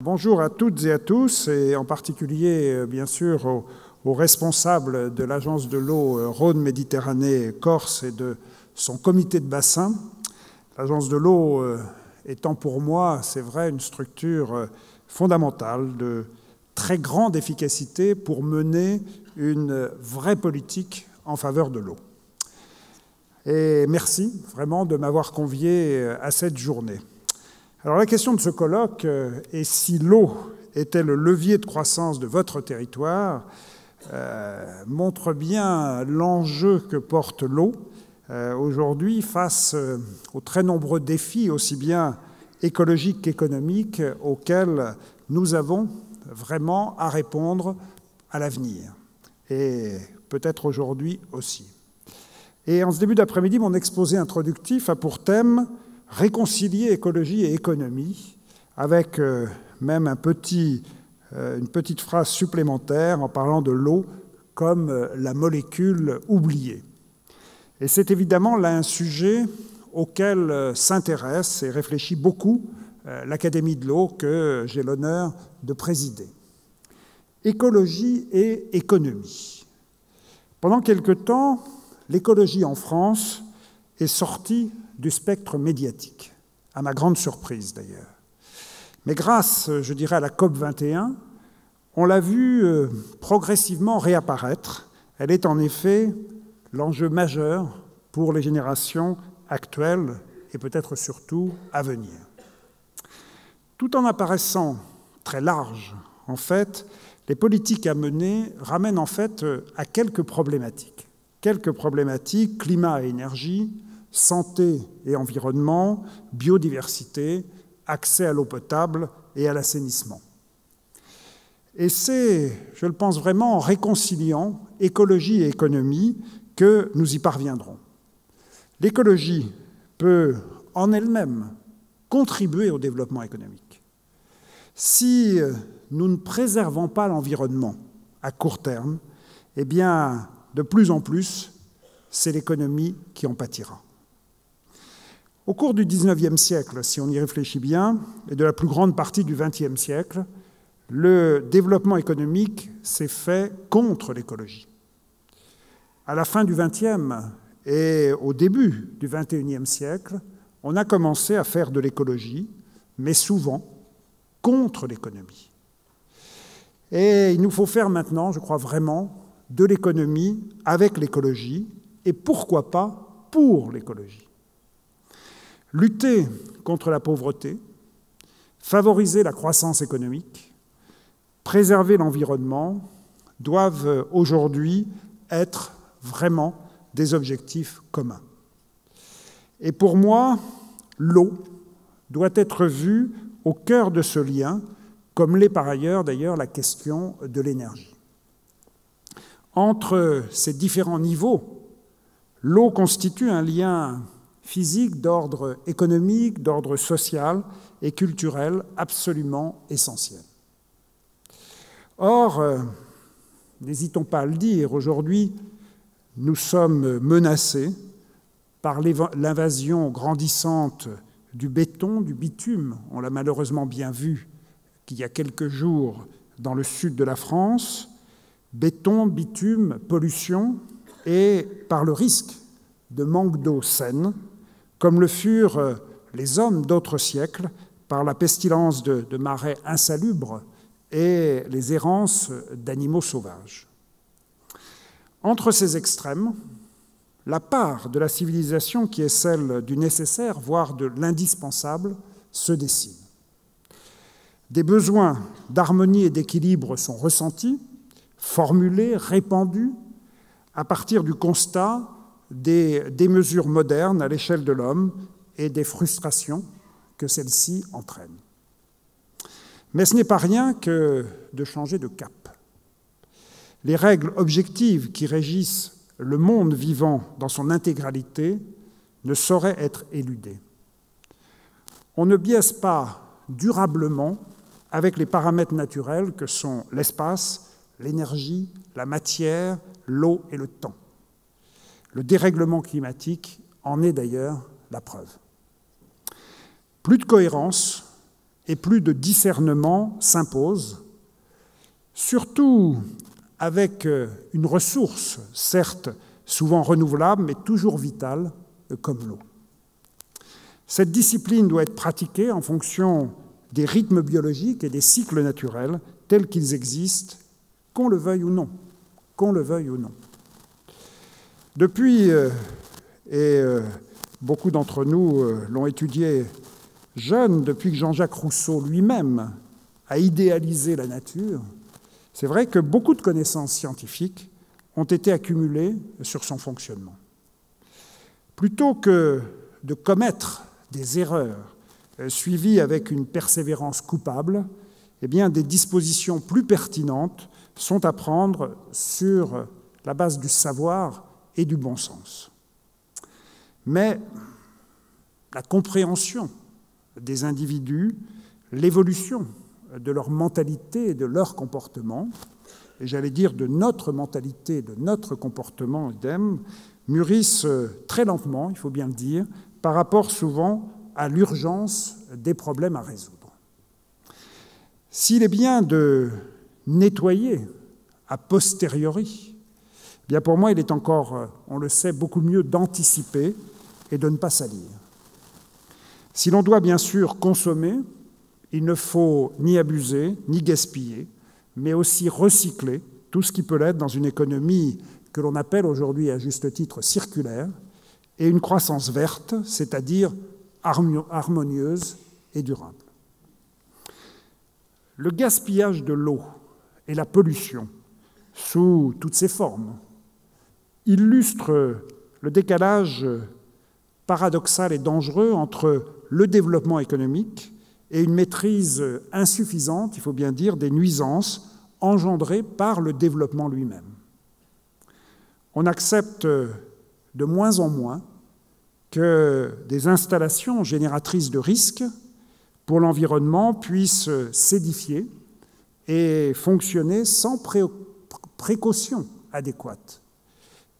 Bonjour à toutes et à tous, et en particulier, bien sûr, aux responsables de l'Agence de l'eau Rhône-Méditerranée-Corse et de son comité de bassin. L'Agence de l'eau étant pour moi, c'est vrai, une structure fondamentale de très grande efficacité pour mener une vraie politique en faveur de l'eau. Et merci vraiment de m'avoir convié à cette journée. Alors la question de ce colloque est si l'eau était le levier de croissance de votre territoire, montre bien l'enjeu que porte l'eau aujourd'hui face aux très nombreux défis, aussi bien écologiques qu'économiques, auxquels nous avons vraiment à répondre à l'avenir, et peut-être aujourd'hui aussi. Et en ce début d'après-midi, mon exposé introductif a pour thème « Réconcilier écologie et économie », avec même une petite phrase supplémentaire en parlant de l'eau comme la molécule oubliée. Et c'est évidemment là un sujet auquel s'intéresse et réfléchit beaucoup l'Académie de l'eau que j'ai l'honneur de présider. Écologie et économie. Pendant quelque temps, l'écologie en France est sortie du spectre médiatique, à ma grande surprise d'ailleurs. Mais grâce, je dirais, à la COP21, on l'a vue progressivement réapparaître. Elle est en effet l'enjeu majeur pour les générations actuelles et peut-être surtout à venir. Tout en apparaissant très large, en fait, les politiques à mener ramènent en fait à quelques problématiques. Quelques problématiques, climat et énergie, santé et environnement, biodiversité, accès à l'eau potable et à l'assainissement. Et c'est, je le pense vraiment, en réconciliant écologie et économie que nous y parviendrons. L'écologie peut, en elle-même, contribuer au développement économique. Si nous ne préservons pas l'environnement à court terme, eh bien, de plus en plus, c'est l'économie qui en pâtira. Au cours du XIXe siècle, si on y réfléchit bien, et de la plus grande partie du XXe siècle, le développement économique s'est fait contre l'écologie. À la fin du XXe et au début du XXIe siècle, on a commencé à faire de l'écologie, mais souvent contre l'économie. Et il nous faut faire maintenant, je crois vraiment, de l'économie avec l'écologie, et pourquoi pas pour l'écologie. Lutter contre la pauvreté, favoriser la croissance économique, préserver l'environnement doivent aujourd'hui être vraiment des objectifs communs. Et pour moi, l'eau doit être vue au cœur de ce lien, comme l'est par ailleurs d'ailleurs la question de l'énergie. Entre ces différents niveaux, l'eau constitue un lien physique d'ordre économique, d'ordre social et culturel absolument essentiel. Or, n'hésitons pas à le dire, aujourd'hui, nous sommes menacés par l'invasion grandissante du béton, du bitume. On l'a malheureusement bien vu qu'il y a quelques jours dans le sud de la France. Béton, bitume, pollution, et par le risque de manque d'eau saine, comme le furent les hommes d'autres siècles, par la pestilence de marais insalubres et les errances d'animaux sauvages. Entre ces extrêmes, la part de la civilisation qui est celle du nécessaire, voire de l'indispensable, se dessine. Des besoins d'harmonie et d'équilibre sont ressentis, formulés, répandus, à partir du constat des mesures modernes à l'échelle de l'homme et des frustrations que celles-ci entraînent. Mais ce n'est pas rien que de changer de cap. Les règles objectives qui régissent le monde vivant dans son intégralité ne sauraient être éludées. On ne biaise pas durablement avec les paramètres naturels que sont l'espace, l'énergie, la matière, l'eau et le temps. Le dérèglement climatique en est d'ailleurs la preuve. Plus de cohérence et plus de discernement s'impose, surtout avec une ressource, certes souvent renouvelable, mais toujours vitale, comme l'eau. Cette discipline doit être pratiquée en fonction des rythmes biologiques et des cycles naturels tels qu'ils existent, qu'on le veuille ou non. Qu'on le veuille ou non. Depuis, beaucoup d'entre nous l'ont étudié jeunes, depuis que Jean-Jacques Rousseau lui-même a idéalisé la nature, c'est vrai que beaucoup de connaissances scientifiques ont été accumulées sur son fonctionnement. Plutôt que de commettre des erreurs suivies avec une persévérance coupable, eh bien, des dispositions plus pertinentes sont à prendre sur la base du savoir et du bon sens. Mais la compréhension des individus, l'évolution de leur mentalité et de leur comportement, et j'allais dire de notre mentalité, de notre comportement idem, mûrissent très lentement, il faut bien le dire, par rapport souvent à l'urgence des problèmes à résoudre. S'il est bien de nettoyer a posteriori, bien pour moi il est encore, on le sait, beaucoup mieux d'anticiper et de ne pas salir. Si l'on doit bien sûr consommer, il ne faut ni abuser, ni gaspiller, mais aussi recycler tout ce qui peut l'être dans une économie que l'on appelle aujourd'hui à juste titre circulaire, et une croissance verte, c'est-à-dire harmonieuse et durable. Le gaspillage de l'eau et la pollution, sous toutes ses formes, illustrent le décalage paradoxal et dangereux entre le développement économique et une maîtrise insuffisante, il faut bien dire, des nuisances engendrées par le développement lui-même. On accepte de moins en moins que des installations génératrices de risques pour l'environnement puissent s'édifier et fonctionner sans précaution adéquate.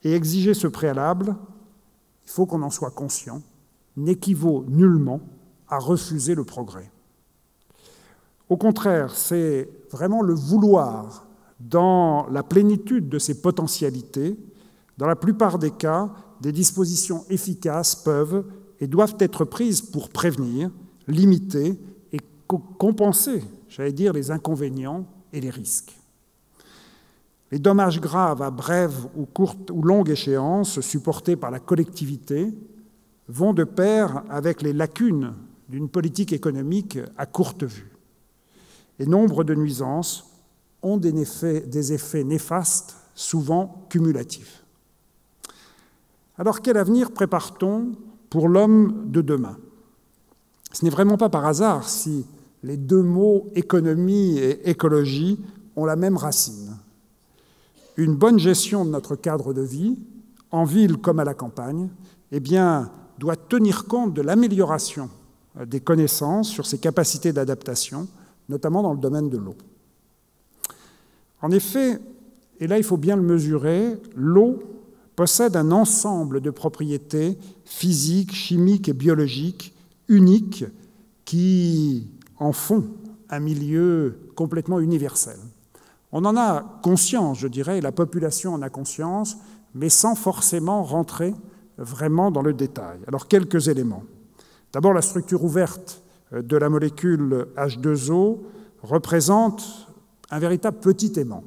Et exiger ce préalable, il faut qu'on en soit conscient, n'équivaut nullement à refuser le progrès. Au contraire, c'est vraiment le vouloir, dans la plénitude de ses potentialités, dans la plupart des cas, des dispositions efficaces peuvent et doivent être prises pour prévenir, limiter et compenser, j'allais dire, les inconvénients et les risques. Les dommages graves à brève ou courte ou longue échéance supportés par la collectivité vont de pair avec les lacunes d'une politique économique à courte vue. Et nombre de nuisances ont des effets néfastes, souvent cumulatifs. Alors quel avenir prépare-t-on pour l'homme de demain ? Ce n'est vraiment pas par hasard si les deux mots économie et écologie ont la même racine. Une bonne gestion de notre cadre de vie, en ville comme à la campagne, eh bien, doit tenir compte de l'amélioration des connaissances sur ses capacités d'adaptation, notamment dans le domaine de l'eau. En effet, et là il faut bien le mesurer, l'eau possède un ensemble de propriétés physiques, chimiques et biologiques uniques qui en font un milieu complètement universel. On en a conscience, je dirais, et la population en a conscience, mais sans forcément rentrer vraiment dans le détail. Alors, quelques éléments. D'abord, la structure ouverte de la molécule H2O représente un véritable petit aimant.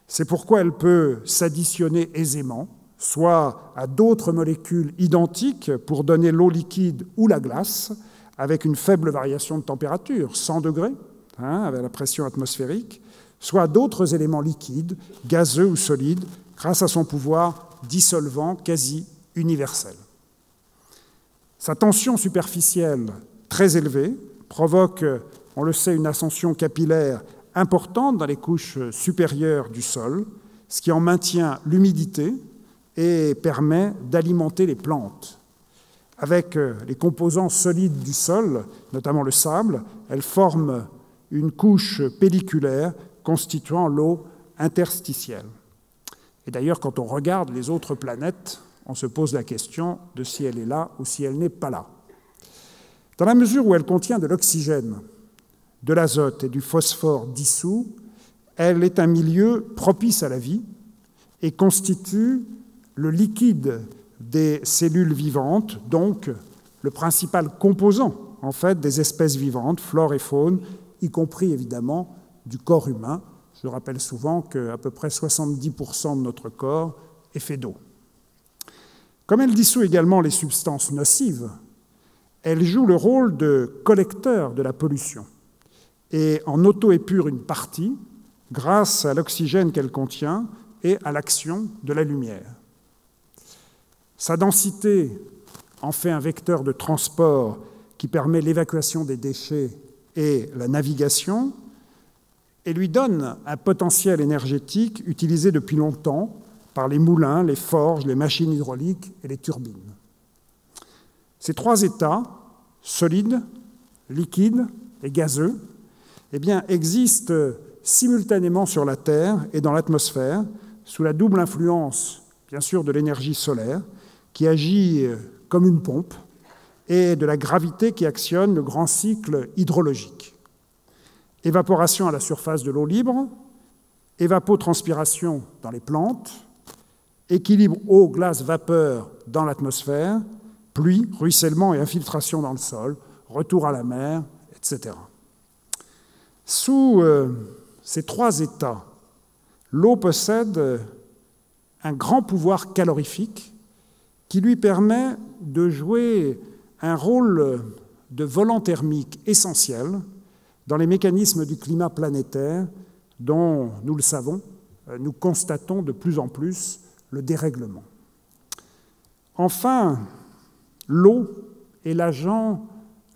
C'est pourquoi elle peut s'additionner aisément, soit à d'autres molécules identiques pour donner l'eau liquide ou la glace, avec une faible variation de température, 100 degrés, avec la pression atmosphérique, soit à d'autres éléments liquides, gazeux ou solides, grâce à son pouvoir dissolvant quasi universel. Sa tension superficielle très élevée provoque, on le sait, une ascension capillaire importante dans les couches supérieures du sol, ce qui en maintient l'humidité et permet d'alimenter les plantes. Avec les composants solides du sol, notamment le sable, elle forme une couche pelliculaire constituant l'eau interstitielle. Et d'ailleurs, quand on regarde les autres planètes, on se pose la question de si elle est là ou si elle n'est pas là. Dans la mesure où elle contient de l'oxygène, de l'azote et du phosphore dissous, elle est un milieu propice à la vie et constitue le liquide des cellules vivantes, donc le principal composant en fait des espèces vivantes, flore et faune, y compris évidemment du corps humain. Je rappelle souvent qu'à peu près 70% de notre corps est fait d'eau. Comme elle dissout également les substances nocives, elle joue le rôle de collecteur de la pollution et en auto-épure une partie grâce à l'oxygène qu'elle contient et à l'action de la lumière. Sa densité en fait un vecteur de transport qui permet l'évacuation des déchets et la navigation, et lui donne un potentiel énergétique utilisé depuis longtemps par les moulins, les forges, les machines hydrauliques et les turbines. Ces trois états, solides, liquides et gazeux, existent simultanément sur la Terre et dans l'atmosphère, sous la double influence, bien sûr, de l'énergie solaire, qui agit comme une pompe, et de la gravité qui actionne le grand cycle hydrologique. Évaporation à la surface de l'eau libre, évapotranspiration dans les plantes, équilibre eau, glace, vapeur dans l'atmosphère, pluie, ruissellement et infiltration dans le sol, retour à la mer, etc. Sous ces trois états, l'eau possède un grand pouvoir calorifique qui lui permet de jouer un rôle de volant thermique essentiel dans les mécanismes du climat planétaire dont, nous le savons, nous constatons de plus en plus le dérèglement. Enfin, l'eau est l'agent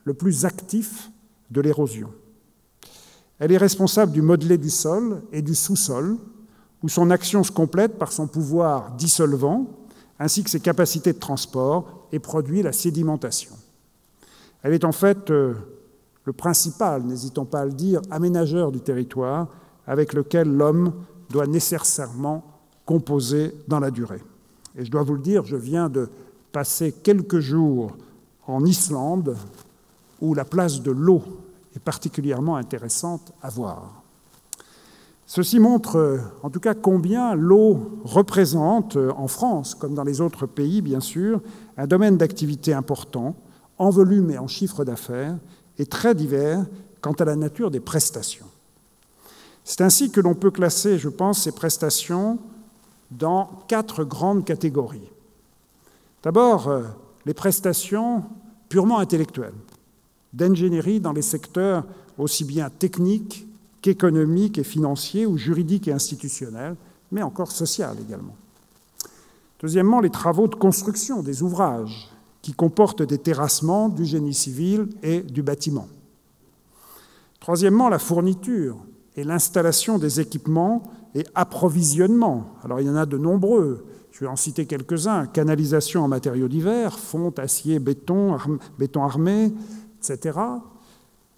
le plus actif de l'érosion. Elle est responsable du modelé du sol et du sous-sol, où son action se complète par son pouvoir dissolvant, ainsi que ses capacités de transport, et produit la sédimentation. Elle est en fait le principal, n'hésitons pas à le dire, aménageur du territoire avec lequel l'homme doit nécessairement composer dans la durée. Et je dois vous le dire, je viens de passer quelques jours en Islande, où la place de l'eau est particulièrement intéressante à voir. Ceci montre en tout cas combien l'eau représente, en France comme dans les autres pays bien sûr, un domaine d'activité important, en volume et en chiffre d'affaires, et très divers quant à la nature des prestations. C'est ainsi que l'on peut classer, je pense, ces prestations dans 4 grandes catégories. D'abord, les prestations purement intellectuelles, d'ingénierie dans les secteurs aussi bien techniques qu'économiques et financiers, ou juridiques et institutionnels, mais encore social également. Deuxièmement, les travaux de construction des ouvrages, qui comportent des terrassements, du génie civil et du bâtiment. Troisièmement, la fourniture et l'installation des équipements et approvisionnement. Alors il y en a de nombreux, je vais en citer quelques-uns, canalisation en matériaux divers, fonte, acier, béton, béton armé, etc.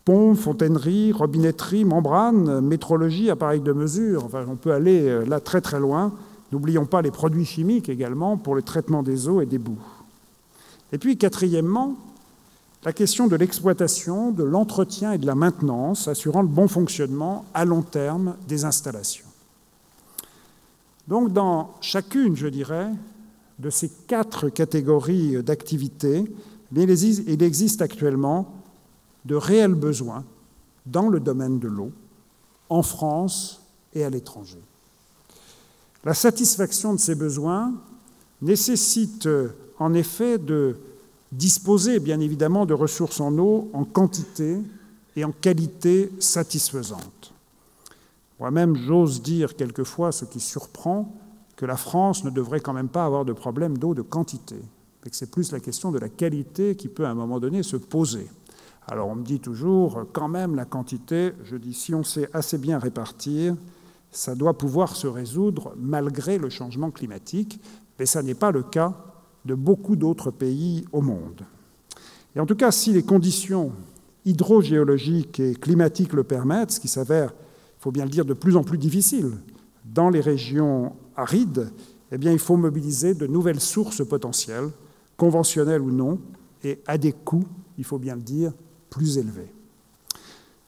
Pompes, fontainerie, robinetterie, membranes, métrologie, appareils de mesure. Enfin, on peut aller là très très loin. N'oublions pas les produits chimiques également pour le traitement des eaux et des boues. Et puis, quatrièmement, la question de l'exploitation, de l'entretien et de la maintenance, assurant le bon fonctionnement à long terme des installations. Donc, dans chacune, je dirais, de ces 4 catégories d'activités, il existe actuellement de réels besoins dans le domaine de l'eau, en France et à l'étranger. La satisfaction de ces besoins nécessite en effet de disposer, bien évidemment, de ressources en eau en quantité et en qualité satisfaisante. Moi-même, j'ose dire quelquefois, ce qui surprend, que la France ne devrait quand même pas avoir de problème d'eau de quantité, et que c'est plus la question de la qualité qui peut à un moment donné se poser. Alors on me dit toujours, quand même la quantité, je dis si on sait assez bien répartir, ça doit pouvoir se résoudre malgré le changement climatique, mais ça n'est pas le cas de beaucoup d'autres pays au monde. Et en tout cas, si les conditions hydrogéologiques et climatiques le permettent, ce qui s'avère, il faut bien le dire, de plus en plus difficile dans les régions arides, eh bien, il faut mobiliser de nouvelles sources potentielles, conventionnelles ou non, et à des coûts il faut bien le dire, plus élevés.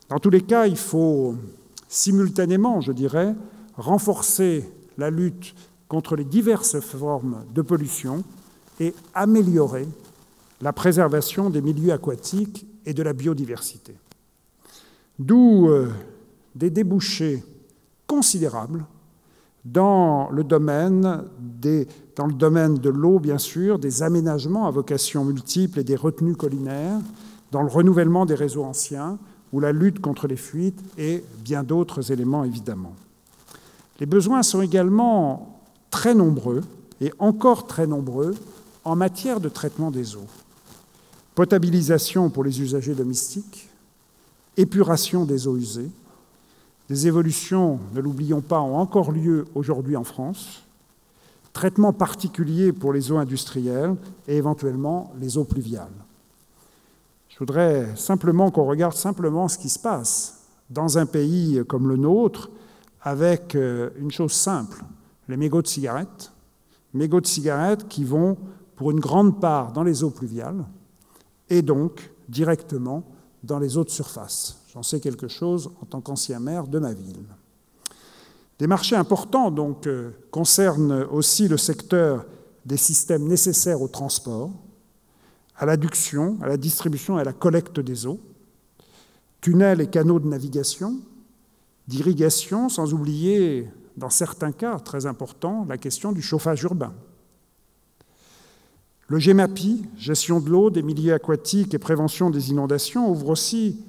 Dans tous les cas, il faut simultanément, je dirais, renforcer la lutte contre les diverses formes de pollution et améliorer la préservation des milieux aquatiques et de la biodiversité. D'où des débouchés considérables dans le domaine de l'eau, bien sûr, des aménagements à vocation multiple et des retenues collinaires, dans le renouvellement des réseaux anciens ou la lutte contre les fuites et bien d'autres éléments, évidemment. Les besoins sont également très nombreux, et encore très nombreux, en matière de traitement des eaux. Potabilisation pour les usagers domestiques, épuration des eaux usées. Des évolutions, ne l'oublions pas, ont encore lieu aujourd'hui en France. Traitement particulier pour les eaux industrielles et éventuellement les eaux pluviales. Je voudrais simplement qu'on regarde simplement ce qui se passe dans un pays comme le nôtre avec une chose simple, les mégots de cigarettes. Mégots de cigarettes qui vont pour une grande part dans les eaux pluviales et donc directement dans les eaux de surface. J'en sais quelque chose en tant qu'ancien maire de ma ville. Des marchés importants donc concernent aussi le secteur des systèmes nécessaires au transport, à l'adduction, à la distribution et à la collecte des eaux, tunnels et canaux de navigation, d'irrigation, sans oublier, dans certains cas très importants, la question du chauffage urbain. Le GEMAPI, gestion de l'eau, des milieux aquatiques et prévention des inondations, ouvre aussi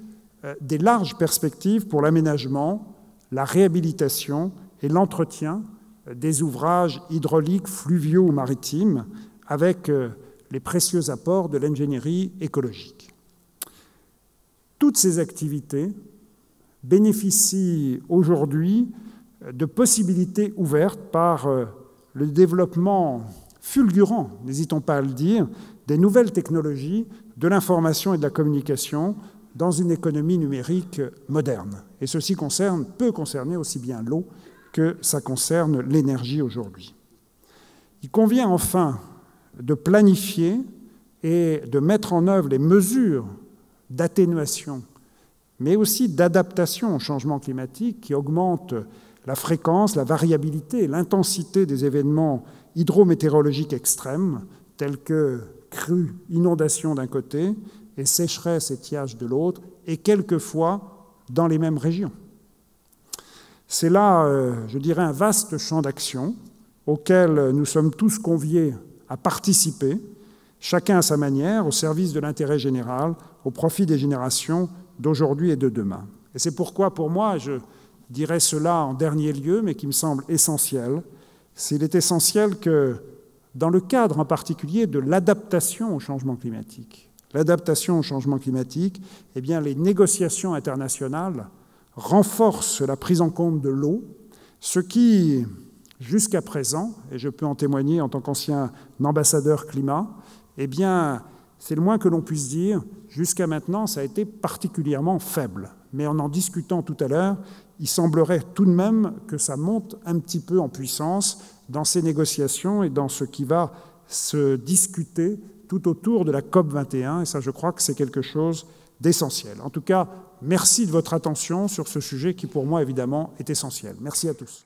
des larges perspectives pour l'aménagement, la réhabilitation et l'entretien des ouvrages hydrauliques, fluviaux ou maritimes, avec les précieux apports de l'ingénierie écologique. Toutes ces activités bénéficient aujourd'hui de possibilités ouvertes par le développement fulgurant, n'hésitons pas à le dire, des nouvelles technologies de l'information et de la communication dans une économie numérique moderne. Et ceci peut concerner aussi bien l'eau que ça concerne l'énergie aujourd'hui. Il convient enfin de planifier et de mettre en œuvre les mesures d'atténuation, mais aussi d'adaptation au changement climatique qui augmentent la fréquence, la variabilité et l'intensité des événements hydrométéorologiques extrêmes, tels que crues, inondations d'un côté, et sécheresse, étiage de l'autre, et quelquefois dans les mêmes régions. C'est là, je dirais, un vaste champ d'action auquel nous sommes tous conviés à participer, chacun à sa manière, au service de l'intérêt général, au profit des générations d'aujourd'hui et de demain. Et c'est pourquoi, pour moi, je dirais cela en dernier lieu, mais qui me semble essentiel, il est essentiel que, dans le cadre en particulier de l'adaptation au changement climatique, eh bien, les négociations internationales renforcent la prise en compte de l'eau, ce qui, jusqu'à présent, et je peux en témoigner en tant qu'ancien ambassadeur climat, eh bien, c'est le moins que l'on puisse dire, jusqu'à maintenant, ça a été particulièrement faible. Mais en discutant tout à l'heure, il semblerait tout de même que ça monte un petit peu en puissance dans ces négociations et dans ce qui va se discuter tout autour de la COP21. Et ça, je crois que c'est quelque chose d'essentiel. En tout cas, merci de votre attention sur ce sujet qui, pour moi, évidemment, est essentiel. Merci à tous.